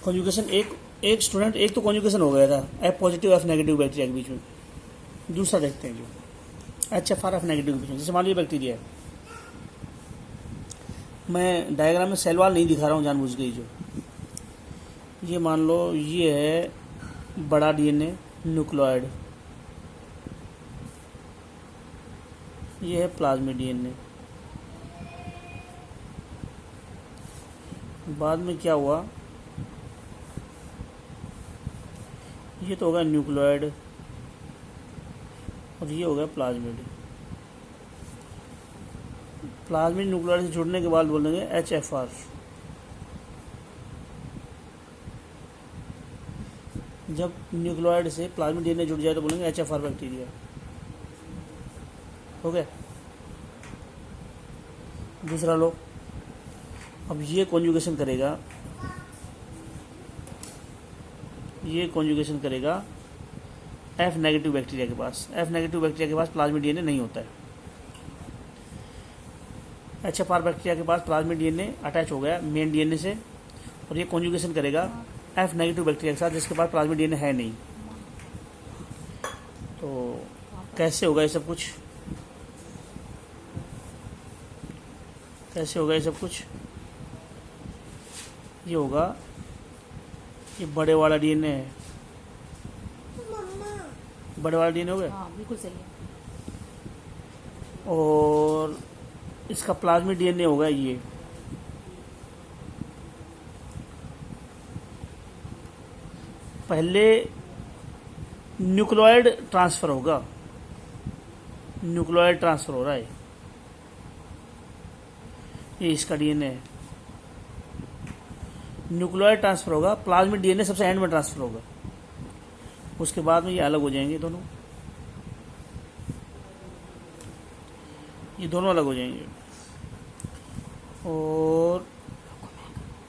Conjugation एक एक student, एक तो कॉन्जुगेशन हो गया था F positive F negative bacteria के बीच में। दूसरा देखते हैं जो H F R F negative के बीच में। जैसे मान लीजिए बैक्टीरिया है, मैं डायग्राम में सेल वाल नहीं दिखा रहा हूँ जानबूझ के। जो ये मान लो ये है बड़ा डीएनए न्यूक्लियोइड, ये है प्लाज्मिड डीएनए। बाद में क्या हुआ, ये तो होगा न्यूक्लियोइड और ये हो गया प्लाज्मिड। प्लाज्मिड न्यूक्लियोइड से जुड़ने के बाद बोलेंगे एच एफ आर। जब न्यूक्लियोइड से प्लाज्मिड डीएनए जुड़ जाए तो बोलेंगे एच एफ आर बैक्टीरिया। हो गया। दूसरा लो, अब ये कॉन्जुगेशन करेगा, ये कॉन्जुगेशन करेगा एफ नेगेटिव बैक्टीरिया के पास। एफ नेगेटिव बैक्टीरिया के पास प्लाज्मिड डीएनए नहीं होता है। एच एफ आर बैक्टीरिया के पास प्लाज्मिड डीएनए अटैच हो गया मेन डीएनए से, और ये कॉन्जुगेशन करेगा एफ नेगेटिव बैक्टीरिया के साथ जिसके पास प्लाज्मिड डीएनए है नहीं। तो कैसे होगा ये सब कुछ, कैसे होगा ये सब कुछ? ये होगा, ये बड़े वाला डीएनए है, बड़े वाला डीएनए हो गया। हाँ बिल्कुल सही है। और इसका प्लाज्मिड डीएनए होगा ये। पहले न्यूक्लियोइड ट्रांसफर होगा, न्यूक्लियोइड ट्रांसफर हो रहा है, ये इसका डीएनए है। न्यूक्लियोइड ट्रांसफर होगा, प्लाज्मिड डीएनए सबसे एंड में ट्रांसफर होगा। उसके बाद में ये अलग हो जाएंगे दोनों, ये दोनों अलग हो जाएंगे। और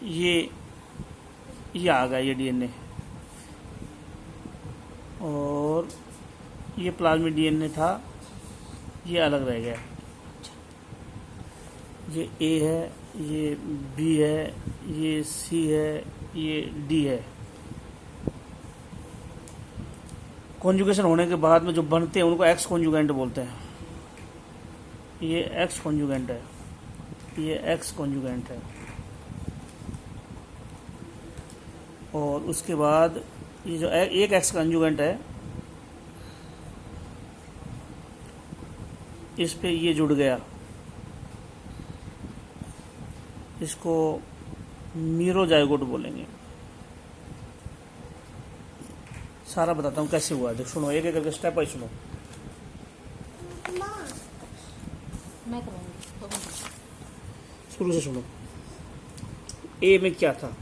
ये आ गया ये डीएनए, और ये प्लाज्मिड डीएनए था, ये अलग रह गया। ये ए है, ये बी है, ये सी है, ये डी है। कॉन्जुगेशन होने के बाद में जो बनते हैं उनको एक्स कॉन्जुगेंट बोलते हैं। ये एक्स कॉन्जुगेंट है, ये एक्स कॉन्जुगेंट है। और उसके बाद ये जो एक एक्स कॉन्जुगेंट है, इस पे ये जुड़ गया, इसको मीरोजाइगोट बोलेंगे। सारा बताता हूँ कैसे हुआ। देख सुनो, एक एक करके स्टेप बाय सुनो। मैं करूँगी। शुरू से सुनो। ए में क्या था,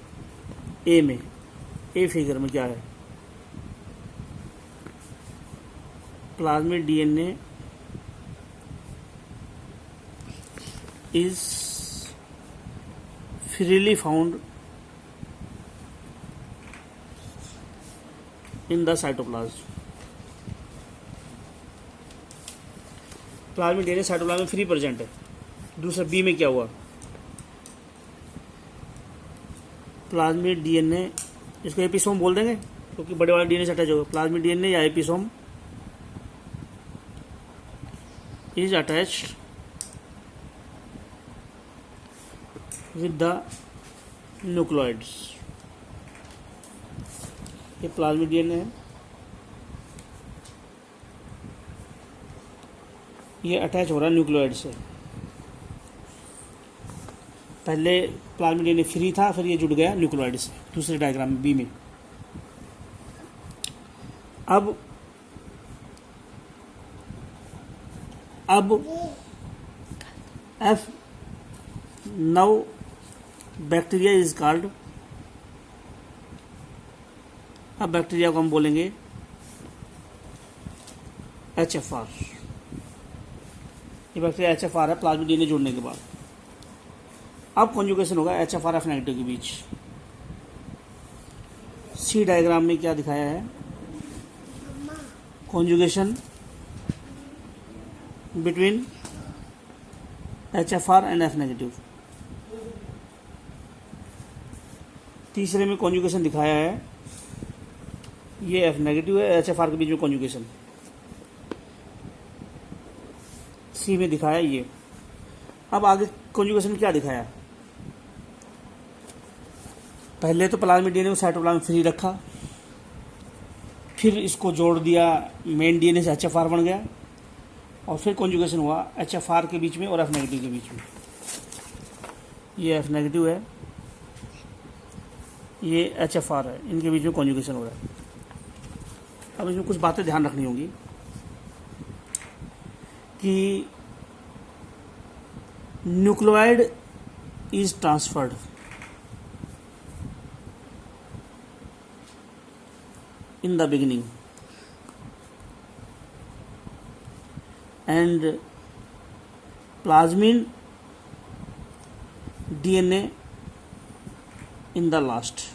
ए में, ए फिगर में क्या है, plasmid DNA is freely found in the cytoplasm। Plasmid DNA cytoplasm में फ्री प्रेजेंट है। दूसरा बी में क्या हुआ, प्लाज्मिड डीएनए, इसको एपिसोम बोल देंगे क्योंकि बड़े वाले डीएनए से अटैच होगा। प्लाज्मिड डीएनए या episome is attached with the nucleoids। ये प्लाज्मिड डीएनए है, ये अटैच हो रहा है न्यूक्लियोइड से। पहले प्लाज्मिड डीएनए फ्री था, फिर ये जुड़ गया न्यूक्लियोइड से। दूसरे डायग्राम में बी में अब F now bacteria is called, अब बैक्टीरिया को हम बोलेंगे एच एफ आर। ये बैक्टीरिया एच एफ आर है प्लाज्मिड डीएनए जुड़ने के बाद। अब कॉन्जुगेशन होगा H F R F negative के बीच। सी डायग्राम में क्या दिखाया है, conjugation between H F R and F negative. तीसरे में कॉन्जुगेशन दिखाया है, ये एफ नेगेटिव है, HFR के बीच में कॉन्जुगेशन सी में दिखाया ये। अब आगे कॉन्जुगेशन क्या दिखाया, पहले तो प्लाज्मिड डीएनए को साइटोप्लाज्म फ्री रखा, फिर इसको जोड़ दिया मेन डीएनए से HFR बन गया, और फिर कॉन्जुगेशन हुआ HFR के बीच में और F नेगेटिव के बीच में। ये F नेगेटिव है, ये HFR है, इनके बीच में कॉन्जुगेशन हो रहा है। अब इसमें कुछ बातें ध्यान रखनी होंगी कि nucleoid is transferred in the beginning and plasmid DNA in the last।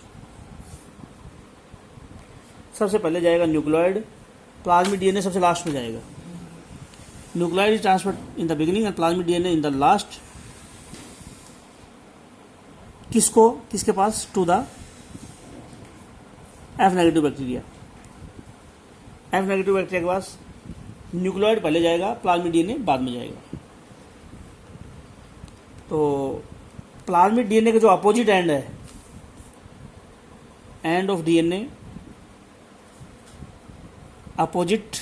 सबसे पहले जाएगा न्यूक्लियोइड, प्लाज्मिड डीएनए सबसे लास्ट में जाएगा। Nucleoid is transferred in the beginning and plasmid DNA in the last. किसको, किसके पास, to the F negative bacteria. F negative bacteria के पास न्यूक्लियोइड पहले जाएगा, प्लाज्मिड डीएनए बाद में जाएगा। तो प्लाज्मिड डीएनए का जो अपोजिट एंड है, end of DNA opposite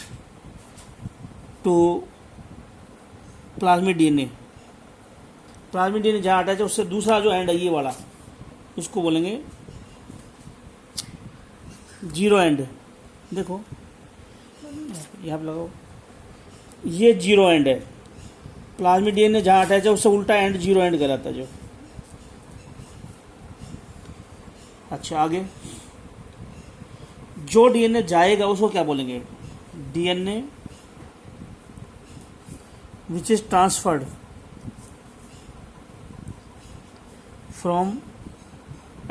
to plasmid DNA, plasmid DNA जहाँ अटैच है उससे दूसरा जो एंड है ये वाला, उसको बोलेंगे जीरो एंड। देखो यहाँ पे लगाओ, ये जीरो एंड है, प्लाज्मिड डीएनए जहाँ अटैच है उससे उल्टा एंड जीरो एंड कहलाता है जो। अच्छा आगे जो डीएनए जाएगा उसको क्या बोलेंगे, DNA which is transferred from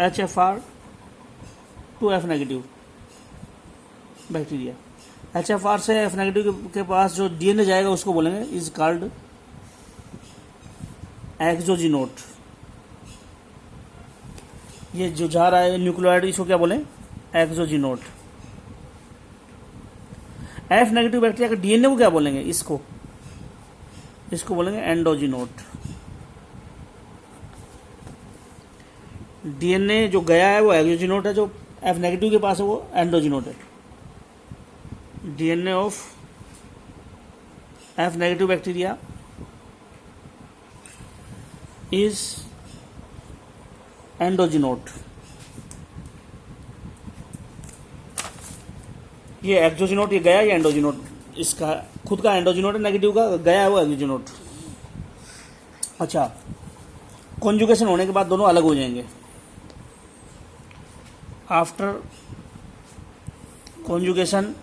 HFR to F negative bacteria. HFR से F नेगेटिव के पास जो डीएनए जाएगा उसको बोलेंगे इज कॉल्ड एक्सोजीनोट। ये जो जा रहा है न्यूक्लियोइड, इसको क्या बोलें, एक्सोजीनोट। F नेगेटिव बैक्टीरिया के डीएनए को क्या बोलेंगे, इसको बोलेंगे एंडोजीनोट। डीएनए जो गया है वो एक्सोजीनोट है, जो F नेगेटिव के पास है वो एंडोजीनोट है। DNA of F negative bacteria is endogenote. ये एक्सोजीनोट, ये गया, ये एंडोजीनोट, इसका खुद का एंडोजीनोट है, नेगेटिव का गया है वो एक्सोजीनोट। अच्छा, कॉन्जुगेशन होने के बाद दोनों अलग हो जाएंगे। After conjugation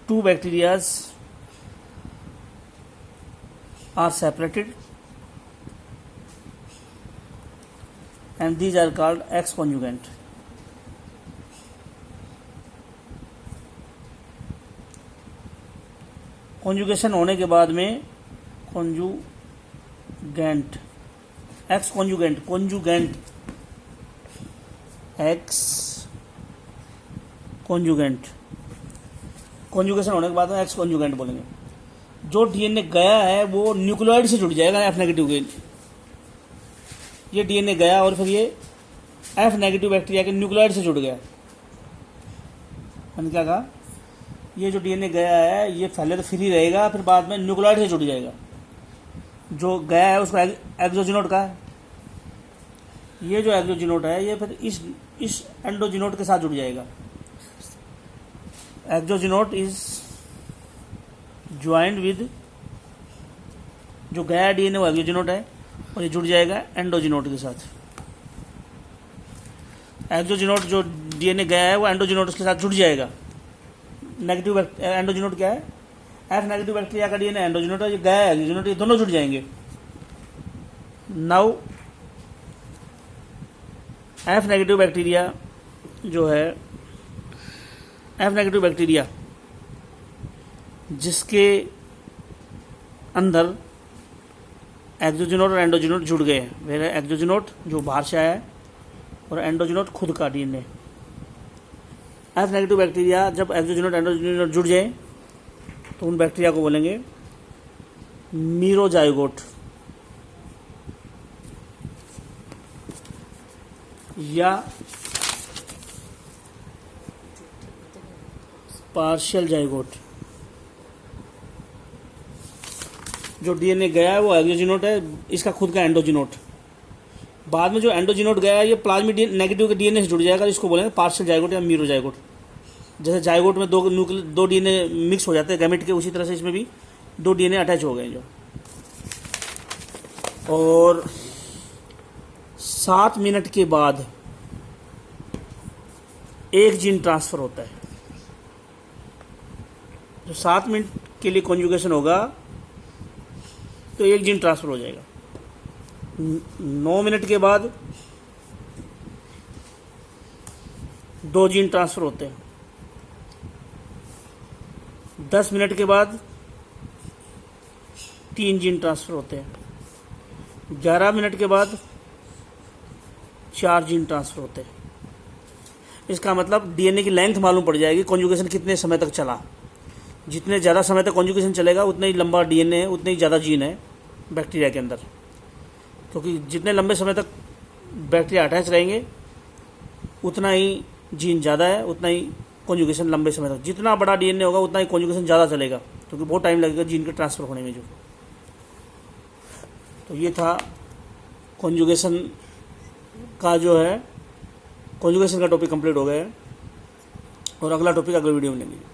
two bacterias are separated and these are called X conjugant। Conjugation होने के बाद में कॉन्जुगेंट, एक्स कॉन्जुगेंट, कॉन्जुगेंट एक्स कॉन्जुगेंट, कॉन्जुगेशन होने के बाद में एक्स कॉन्जुगेंट बोलेंगे। जो डीएनए गया है वो न्यूक्लियोइड से जुड़ जाएगा एफ नेगेटिव के। ये डीएनए गया और फिर ये एफ नेगेटिव बैक्टीरिया के न्यूक्लियोइड से जुड़ गया। मैंने क्या कहा, ये जो डीएनए गया है ये पहले तो फ्री रहेगा, फिर बाद में न्यूक्लियोइड से जुड़ जाएगा। जो गया है उसको एक्सोजीनोट का है, ये जो एक्सोजीनोट है ये फिर इस एंडोजीनोट के साथ जुड़ जाएगा। एक्सोजीनोट इज ज्वाइंड विद, जो गया डीएनए वो एक्सोजीनोट है और ये जुड़ जाएगा एंडोजीनोट के साथ। एक्सोजीनोट जो डीएनए गया है वो एंडोजीनोट के साथ जुड़ जाएगा। नेगेटिव एंडोजीनोट क्या है, एफ नेगेटिव बैक्टीरिया का डीएनए एंडोजीनोट है, ये गया है एक्सोजीनोट, ये दोनों जुड़ जाएंगे। नाउ एफ नेगेटिव बैक्टीरिया जो है, एफ नेगेटिव बैक्टीरिया जिसके अंदर एक्सोजीनोट और एंडोजीनोट जुड़ गए हैं, वेर एक्सोजीनोट जो बाहर से आया है और एंडोजीनोट खुद का डीएनए। एफ नेगेटिव बैक्टीरिया जब एक्सोजीनोट एंडोजीनोट जुड़ जाए तो उन बैक्टीरिया को बोलेंगे मीरोजाइगोट या पार्शियल जाइगोट। जो डीएनए गया है वो एक्सोजीनोट है, इसका खुद का एंडोजीनोट। बाद में जो एंडोजीनोट गया है ये प्लाज्मिड नेगेटिव के डीएनए से जुड़ जाएगा, इसको बोलेंगे पार्शियल जाइगोट या मीरोजाइगोट। जैसे जाइगोट में दो डीएनए मिक्स हो जाते हैं गैमेट के, उसी तरह से इसमें भी 2 डीएनए अटैच हो गए जो। और 7 मिनट के बाद एक जीन ट्रांसफर होता है। जो 7 मिनट के लिए कॉन्जुगेशन होगा तो एक जीन ट्रांसफर हो जाएगा। 9 मिनट के बाद 2 जीन ट्रांसफर होते हैं। 10 मिनट के बाद 3 जीन ट्रांसफर होते हैं। 11 मिनट के बाद 4 जीन ट्रांसफर होते हैं। इसका मतलब डीएनए की लेंथ मालूम पड़ जाएगी, कॉन्जुगेशन कितने समय तक चला। जितने ज़्यादा समय तक कॉन्जुगेशन चलेगा उतना ही लंबा डीएनए है, उतने ही ज़्यादा जीन है बैक्टीरिया के अंदर। क्योंकि जितने लंबे समय तक बैक्टीरिया अटैच रहेंगे उतना ही जीन ज़्यादा है, उतना ही कॉन्जुगेशन लंबे समय तक। जितना बड़ा डीएनए होगा उतना ही कॉन्जुगेशन ज़्यादा चलेगा, क्योंकि बहुत टाइम लगेगा जीन के ट्रांसफ़र होने में जो। तो ये था कॉन्जुगेशन का जो है, कॉन्जुगेशन का टॉपिक कंप्लीट हो गया है और अगला टॉपिक अगले वीडियो में लेंगे।